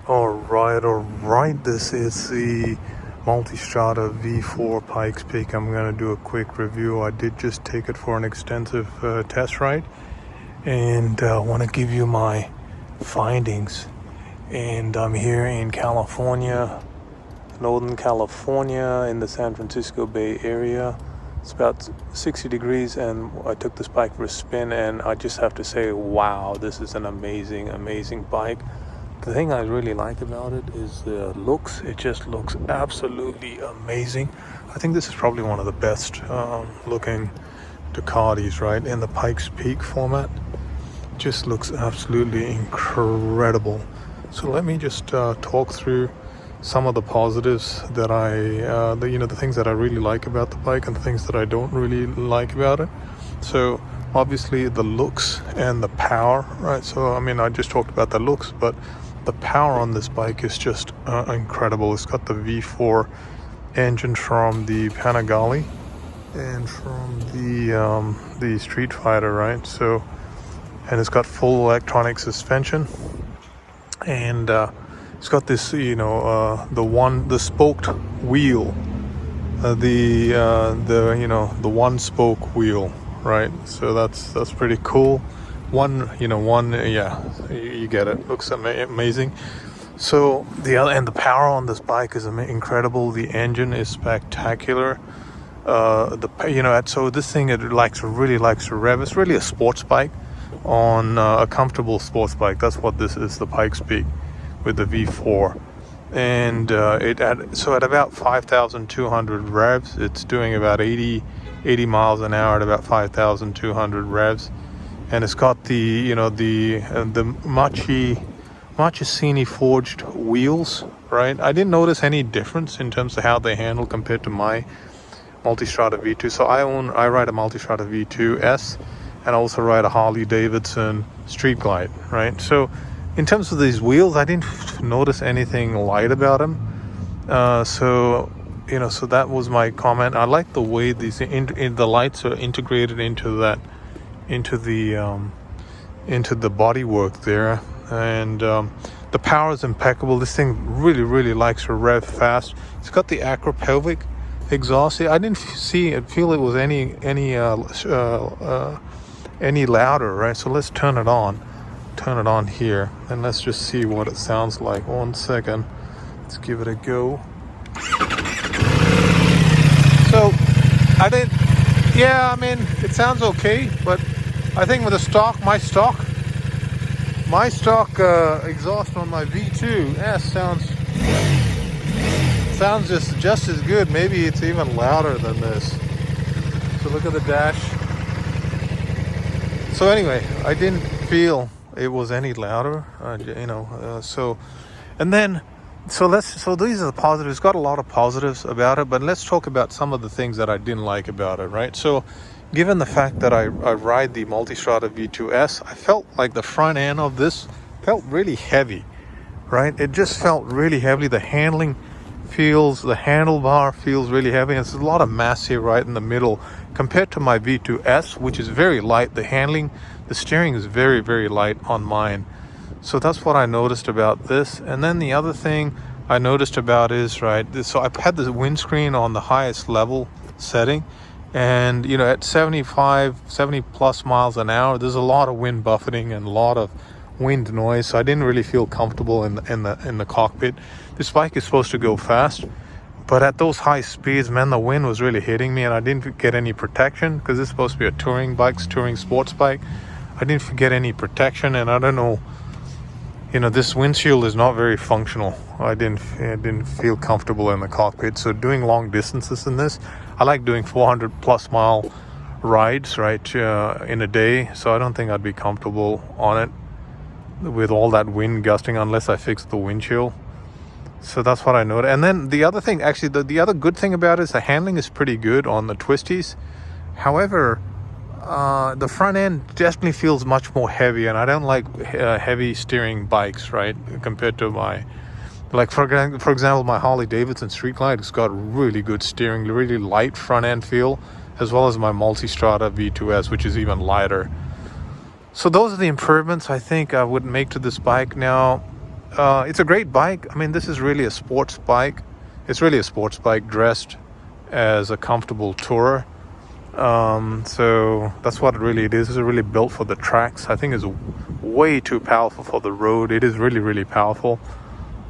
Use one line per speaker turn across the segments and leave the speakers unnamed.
Alright, this is the Multistrada V4 Pikes Peak. I'm going to do a quick review. I did just take it for an extensive test ride, and I want to give you my findings. And I'm here in California, Northern California, in the San Francisco Bay Area. It's about 60 degrees, and I took this bike for a spin, and I just have to say, wow, this is an amazing bike. The thing I really like about it is the looks. It just looks absolutely amazing. I think this is probably one of the best looking Ducatis, right, in the Pikes Peak format. Just looks absolutely incredible. So let me just talk through some of the positives that the things that I really like about the bike and the things that I don't really like about it. So obviously the looks and the power, right? So I mean, I just talked about the looks, but the power on this bike is just incredible. It's got the V4 engine from the Panigale and from the Street Fighter, right? So, and it's got full electronic suspension, and it's got this, the spoked wheel, the one spoke wheel, right? So that's pretty cool. You get it. Looks amazing. So the power on this bike is incredible. The engine is spectacular. So this thing, it really likes to rev. It's really a sports bike on a comfortable sports bike. That's what this is, the Pikes Peak with the V4. And at about 5,200 revs, it's doing about 80 miles an hour at about 5,200 revs. And it's got the Marchesini forged wheels, right? I didn't notice any difference in terms of how they handle compared to my Multistrada V2. So I ride a Multistrada V2S, and I also ride a Harley Davidson Street Glide, right? So in terms of these wheels, I didn't notice anything light about them. So that was my comment. I like the way the lights are integrated into the bodywork there, and the power is impeccable. This thing really likes to rev fast. It's got the acropelvic exhaust. I didn't feel it was any louder, right? So let's turn it on here, and let's just see what it sounds like. 1 second, let's give it a go. So it sounds okay, but I think with my stock exhaust on my V2S sounds just as good. Maybe it's even louder than this. So look at the dash. So anyway, I didn't feel it was any louder, So these are the positives. It's got a lot of positives about it, but let's talk about some of the things that I didn't like about it, right? So given the fact that I ride the Multistrada V2S, I felt like the front end of this felt really heavy, right? It just felt really heavy. The handlebar feels really heavy. And there's a lot of mass here right in the middle compared to my V2S, which is very light. The steering is very light on mine. So that's what I noticed about this. And then the other thing I noticed about is, so I had the windscreen on the highest level setting, and at 70 plus miles an hour, there's a lot of wind buffeting and a lot of wind noise. So I didn't really feel comfortable in the cockpit. This bike is supposed to go fast, but at those high speeds, man, the wind was really hitting me, and I didn't get any protection because it's supposed to be a touring sports bike. I didn't get any protection, and I don't know. This windshield is not very functional. I didn't feel comfortable in the cockpit. So doing long distances in this, I like doing 400 plus mile rides, right, in a day. So I don't think I'd be comfortable on it with all that wind gusting unless I fix the windshield. So that's what I noticed. And then the other thing, actually, the other good thing about it is the handling is pretty good on the twisties. However, the front end definitely feels much more heavy, and I don't like heavy steering bikes, right, compared to for example, my Harley Davidson Street Glide. It's got really good steering, really light front end feel, as well as my Multistrada V2S, which is even lighter. So those are the improvements I think I would make to this bike. Now, It's a great bike. I mean, this is really a sports bike. It's really a sports bike dressed as a comfortable tourer. So that's what it really is. It's really built for the tracks. I think it's way too powerful for the road. It is really, really powerful.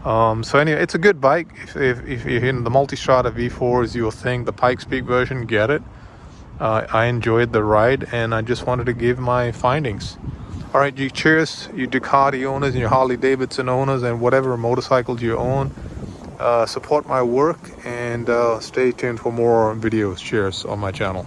So anyway, it's a good bike. If you're in the Multistrada V4 is your thing, the Pikes Peak version, get it. I enjoyed the ride, and I just wanted to give my findings. All right, you cheers, you Ducati owners and your Harley Davidson owners and whatever motorcycles you own. Support my work and stay tuned for more videos. Cheers on my channel.